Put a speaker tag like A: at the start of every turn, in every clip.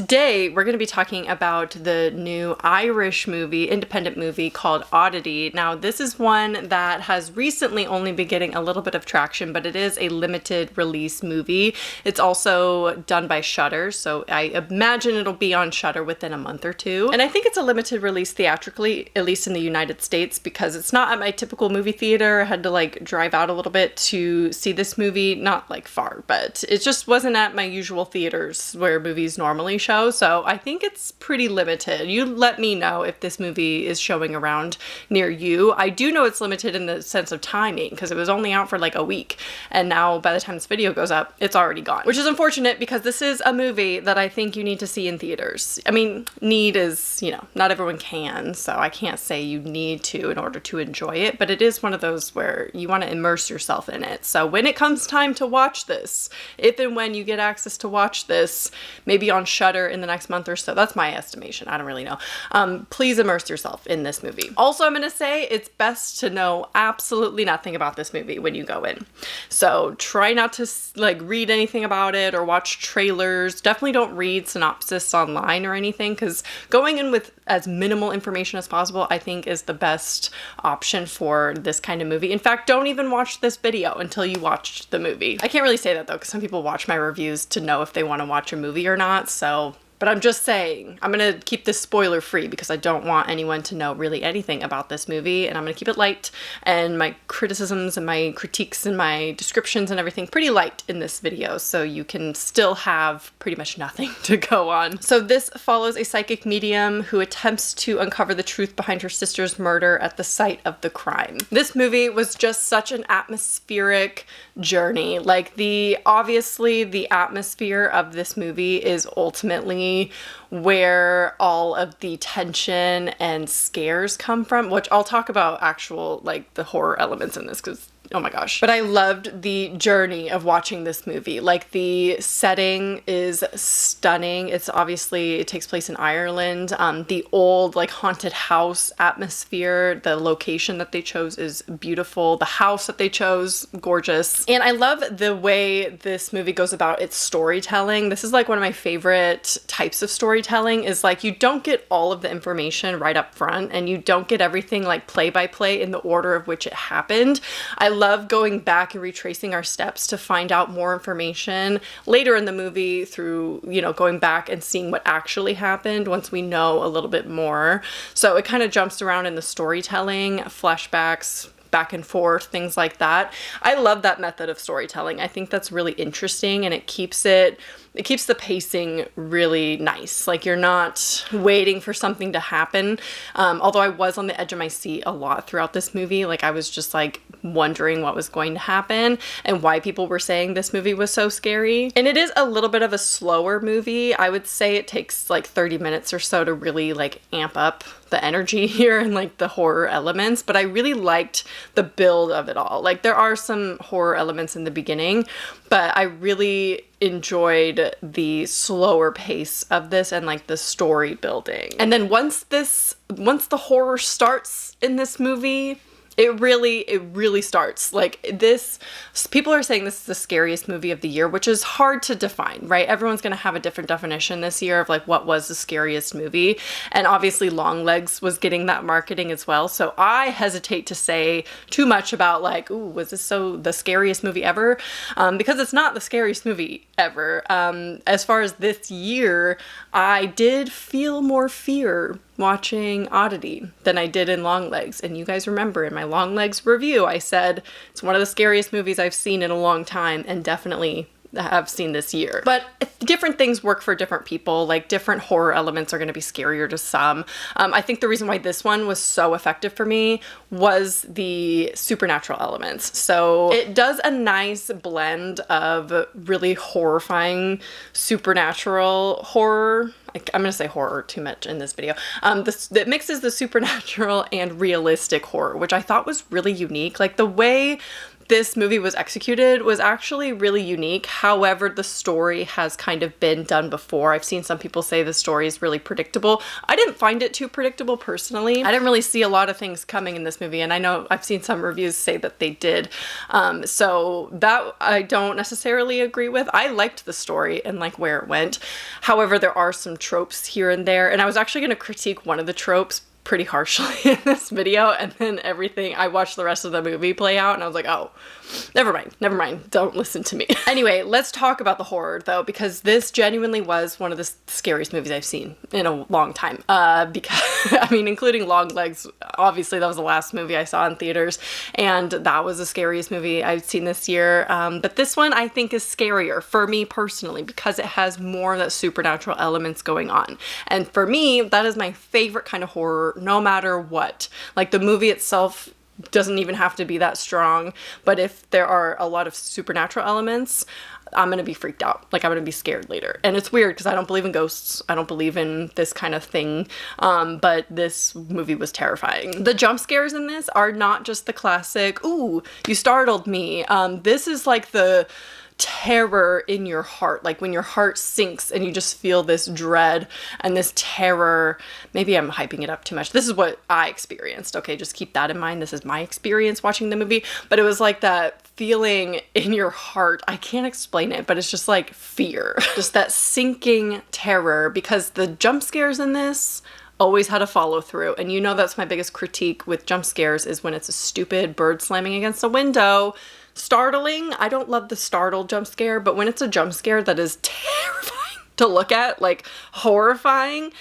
A: Today, we're going to be talking about the new Irish movie, independent movie called Oddity. Now, this is one that has recently only been getting a little bit of traction, but it is a limited release movie. It's also done by Shudder, so I imagine it'll be on Shudder within a month or two. And I think it's a limited release theatrically, at least in the United States, because it's not at my typical movie theater. I had to like drive out a little bit to see this movie, not like far, but it just wasn't at my usual theaters where movies normally show, so I think it's pretty limited. You let me know if this movie is showing around near you. I do know it's limited in the sense of timing because it was only out for like a week, and now by the time this video goes up, it's already gone, which is unfortunate because this is a movie that I think you need to see in theaters. I mean, need is, you know, not everyone can, so I can't say you need to in order to enjoy it, but it is one of those where you want to immerse yourself in it. So when it comes time to watch this, if and when you get access to watch this, maybe on Shudder in the next month or so, that's my estimation, I don't really know, please immerse yourself in this movie. Also, I'm gonna say it's best to know absolutely nothing about this movie when you go in. So try not to like read anything about it or watch trailers. Definitely don't read synopsis online or anything, because going in with as minimal information as possible, I think, is the best option for this kind of movie. In fact, don't even watch this video until you watch the movie. I can't really say that though, because some people watch my reviews to know if they want to watch a movie or not, so. But I'm just saying, I'm gonna keep this spoiler free because I don't want anyone to know really anything about this movie, and I'm gonna keep it light, and my criticisms and my critiques and my descriptions and everything pretty light in this video, so you can still have pretty much nothing to go on. So this follows a psychic medium who attempts to uncover the truth behind her sister's murder at the site of the crime. This movie was just such an atmospheric journey. Like, obviously the atmosphere of this movie is ultimately where all of the tension and scares come from, which I'll talk about actual, like, the horror elements in this, because oh my gosh. But I loved the journey of watching this movie. Like, the setting is stunning. It takes place in Ireland. The old, like, haunted house atmosphere, the location that they chose is beautiful. The house that they chose, gorgeous. And I love the way this movie goes about its storytelling. This is like one of my favorite types of storytelling, is like you don't get all of the information right up front, and you don't get everything like play by play in the order of which it happened. I love going back and retracing our steps to find out more information later in the movie through, you know, going back and seeing what actually happened once we know a little bit more. So it kind of jumps around in the storytelling, flashbacks, back and forth, things like that. I love that method of storytelling. I think that's really interesting, and it keeps the pacing really nice. Like, you're not waiting for something to happen. Although I was on the edge of my seat a lot throughout this movie. Like, I was just like wondering what was going to happen and why people were saying this movie was so scary. And it is a little bit of a slower movie. I would say it takes like 30 minutes or so to really like amp up the energy here and like the horror elements, but I really liked the build of it all. Like, there are some horror elements in the beginning, but I really enjoyed the slower pace of this and like the story building. And then once the horror starts in this movie, it really starts. Like, people are saying this is the scariest movie of the year, which is hard to define, right? Everyone's gonna have a different definition this year of like what was the scariest movie. And obviously Longlegs was getting that marketing as well. So I hesitate to say too much about like, ooh, was this the scariest movie ever? Because it's not the scariest movie ever. As far as this year, I did feel more fear watching Oddity than I did in Longlegs. And you guys remember in my Longlegs review, I said it's one of the scariest movies I've seen in a long time, and definitely have seen this year. But different things work for different people. Like, different horror elements are going to be scarier to some. I think the reason why this one was so effective for me was the supernatural elements. So it does a nice blend of really horrifying supernatural horror. I'm gonna say horror too much in this video. That mixes the supernatural and realistic horror, which I thought was really unique. Like, the way this movie was executed was actually really unique. However, the story has kind of been done before. I've seen some people say the story is really predictable. I didn't find it too predictable personally. I didn't really see a lot of things coming in this movie, and I know I've seen some reviews say that they did. So that I don't necessarily agree with. I liked the story and like where it went. However, there are some tropes here and there, and I was actually going to critique one of the tropes pretty harshly in this video, and then I watched the rest of the movie play out and I was like, oh, never mind, don't listen to me. Anyway, let's talk about the horror though, because this genuinely was one of the scariest movies I've seen in a long time. Because, I mean, including Longlegs, obviously that was the last movie I saw in theaters, and that was the scariest movie I've seen this year. But this one I think is scarier for me personally, because it has more of that supernatural elements going on. And for me, that is my favorite kind of horror, no matter what. Like, the movie itself doesn't even have to be that strong, but if there are a lot of supernatural elements, I'm gonna be freaked out. Like, I'm gonna be scared later. And it's weird because I don't believe in ghosts. I don't believe in this kind of thing. But this movie was terrifying. The jump scares in this are not just the classic, ooh, you startled me. This is like the terror in your heart, like when your heart sinks and you just feel this dread and this terror. Maybe I'm hyping it up too much. This is what I experienced. Okay, just keep that in mind. This is my experience watching the movie, but it was like that feeling in your heart. I can't explain it, but it's just like fear, just that sinking terror, because the jump scares in this always had a follow through. And you know, that's my biggest critique with jump scares, is when it's a stupid bird slamming against a window. Startling. I don't love the startled jump scare, but when it's a jump scare that is terrifying to look at, like horrifying,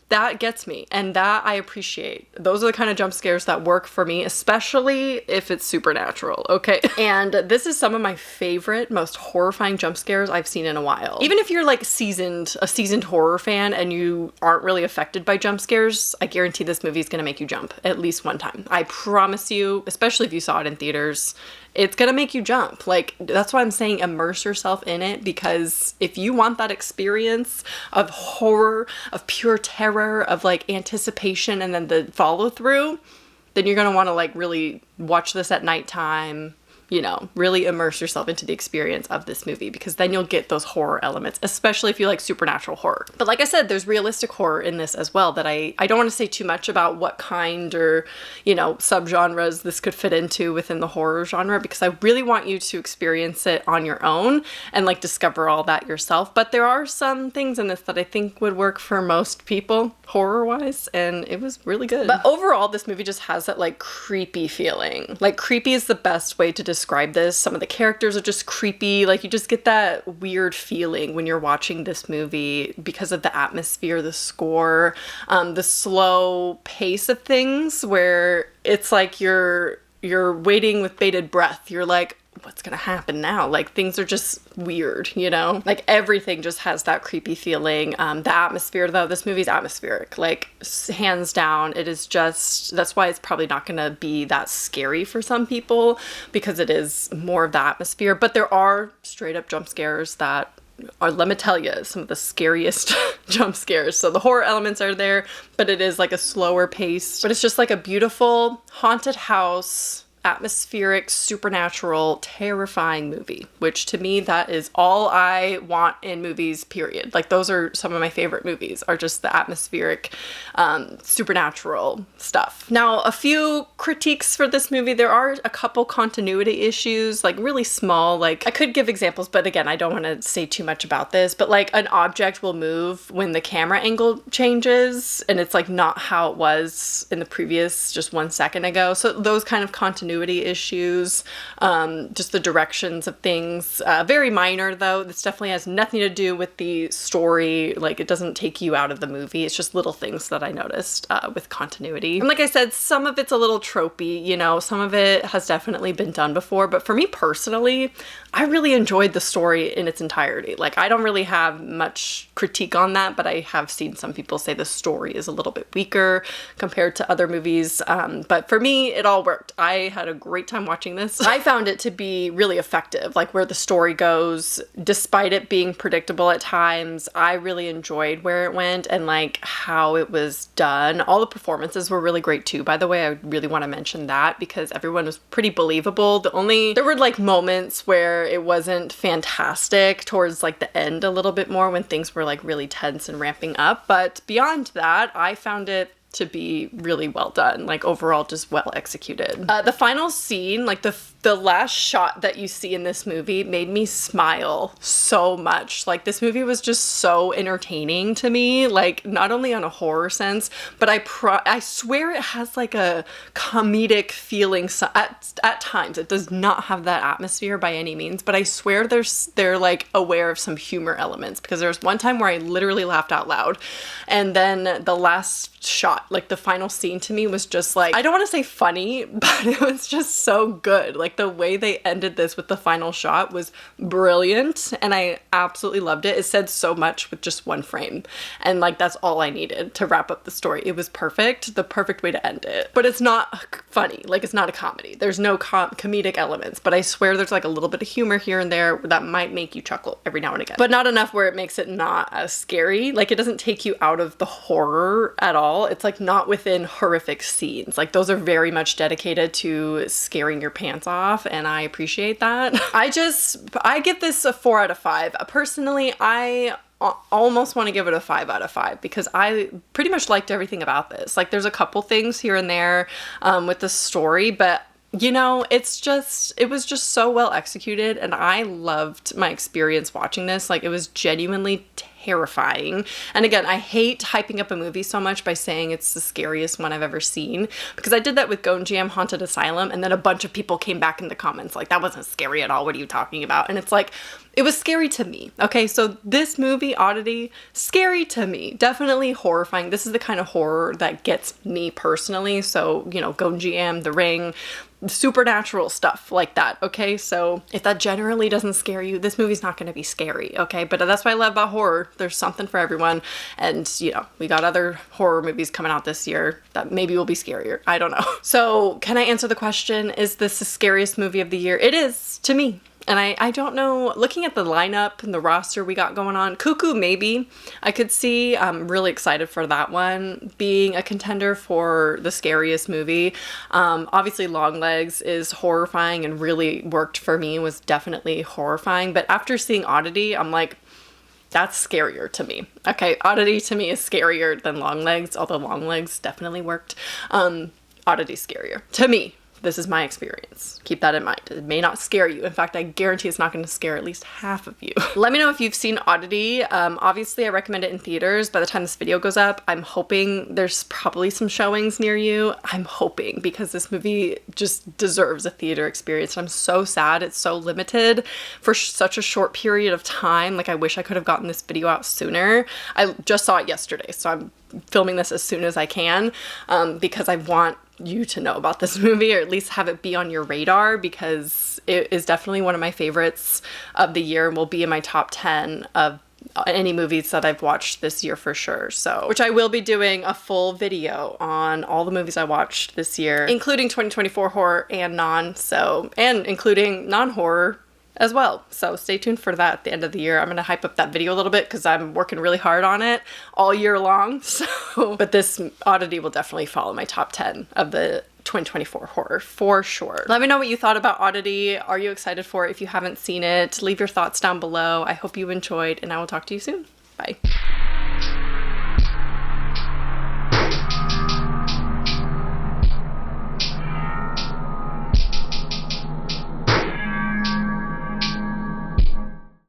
A: that gets me, and that I appreciate. Those are the kind of jump scares that work for me, especially if it's supernatural, okay? And this is some of my favorite, most horrifying jump scares I've seen in a while. Even if you're like a seasoned horror fan and you aren't really affected by jump scares, I guarantee this movie is gonna make you jump at least one time. I promise you, especially if you saw it in theaters. It's gonna make you jump. Like, that's why I'm saying immerse yourself in it, because if you want that experience of horror, of pure terror, of like anticipation, and then the follow through, then you're gonna wanna like really watch this at nighttime, you know, really immerse yourself into the experience of this movie, because then you'll get those horror elements, especially if you like supernatural horror. But like I said, there's realistic horror in this as well that I don't want to say too much about what kind or, you know, subgenres this could fit into within the horror genre, because I really want you to experience it on your own and like discover all that yourself. But there are some things in this that I think would work for most people horror-wise, and it was really good. But overall, this movie just has that like creepy feeling. Like, creepy is the best way to describe this. Some of the characters are just creepy. Like, you just get that weird feeling when you're watching this movie because of the atmosphere, the score, the slow pace of things, where it's like you're waiting with bated breath. You're like, what's gonna happen now? Like, things are just weird, you know? Like, everything just has that creepy feeling. The atmosphere, though, this movie's atmospheric. Like, hands down, it is just, that's why it's probably not gonna be that scary for some people, because it is more of the atmosphere. But there are straight up jump scares that are, let me tell you, some of the scariest jump scares. So the horror elements are there, but it is like a slower pace. But it's just like a beautiful haunted house, atmospheric, supernatural, terrifying movie, which to me, that is all I want in movies, period. Like, those are some of my favorite movies, are just the atmospheric, supernatural stuff. Now, a few critiques for this movie. There are a couple continuity issues, like really small. Like, I could give examples, but again, I don't want to say too much about this, but like an object will move when the camera angle changes, and it's like not how it was in the previous just 1 second ago. So those kind of continuity issues, just the directions of things, very minor though. This definitely has nothing to do with the story. Like, it doesn't take you out of the movie. It's just little things that I noticed with continuity. And like I said, some of it's a little tropey, you know, some of it has definitely been done before, but for me personally, I really enjoyed the story in its entirety. Like, I don't really have much critique on that, but I have seen some people say the story is a little bit weaker compared to other movies. But for me, it all worked. I had had a great time watching this. I found it to be really effective, like where the story goes, despite it being predictable at times. I really enjoyed where it went and like how it was done. All the performances were really great too, by the way. I really want to mention that because everyone was pretty believable. There were like moments where it wasn't fantastic towards like the end a little bit more when things were like really tense and ramping up. But beyond that, I found it to be really well done, like overall just well executed. The final scene, like the last shot that you see in this movie made me smile so much. Like this movie was just so entertaining to me, like not only on a horror sense, but I swear it has like a comedic feeling at times. It does not have that atmosphere by any means, but I swear they're like aware of some humor elements, because there was one time where I literally laughed out loud. And then the last shot, like the final scene to me was just like, I don't want to say funny, but it was just so good. Like the way they ended this with the final shot was brilliant and I absolutely loved it. It said so much with just one frame, and like that's all I needed to wrap up the story. It was perfect, the perfect way to end it. But it's not funny, like it's not a comedy. There's no comedic elements, but I swear there's like a little bit of humor here and there that might make you chuckle every now and again, but not enough where it makes it not as scary. Like it doesn't take you out of the horror at all. It's like not within horrific scenes. Like those are very much dedicated to scaring your pants off, and I appreciate that. I give this a 4 out of 5. Personally, I almost want to give it a 5 out of 5 because I pretty much liked everything about this. Like there's a couple things here and there with the story, but you know, it was just so well executed, and I loved my experience watching this. Like it was genuinely terrifying. And again, I hate hyping up a movie so much by saying it's the scariest one I've ever seen, because I did that with Gonjiam Haunted Asylum, and then a bunch of people came back in the comments like, that wasn't scary at all, what are you talking about? And it's like, it was scary to me. Okay, so this movie, Oddity, scary to me. Definitely horrifying. This is the kind of horror that gets me personally. So, you know, Gonjiam, The Ring, supernatural stuff like that. Okay, so if that generally doesn't scare you, this movie's not going to be scary. Okay, but that's what I love about horror. There's something for everyone. And, you know, we got other horror movies coming out this year that maybe will be scarier. I don't know. So can I answer the question, is this the scariest movie of the year? It is, to me. And I don't know, looking at the lineup and the roster we got going on, Cuckoo maybe I could see. I'm really excited for that one being a contender for the scariest movie. Obviously Longlegs is horrifying and really worked for me, was definitely horrifying. But after seeing Oddity, I'm like, that's scarier to me. Okay, Oddity to me is scarier than Longlegs, although Longlegs definitely worked. Oddity's scarier to me. This is my experience. Keep that in mind. It may not scare you. In fact, I guarantee it's not going to scare at least half of you. Let me know if you've seen Oddity. Obviously, I recommend it in theaters. By the time this video goes up, I'm hoping there's probably some showings near you. I'm hoping, because this movie just deserves a theater experience. And I'm so sad it's so limited for such a short period of time. Like, I wish I could have gotten this video out sooner. I just saw it yesterday, so I'm filming this as soon as I can because I want you to know about this movie, or at least have it be on your radar, because it is definitely one of my favorites of the year and will be in my top 10 of any movies that I've watched this year for sure. So, which I will be doing a full video on all the movies I watched this year, including 2024 horror and and including non-horror as well. So stay tuned for that at the end of the year. I'm going to hype up that video a little bit because I'm working really hard on it all year long. So, but this Oddity will definitely follow my top 10 of the 2024 horror for sure. Let me know what you thought about Oddity. Are you excited for it? If you haven't seen it, leave your thoughts down below. I hope you enjoyed, and I will talk to you soon. Bye.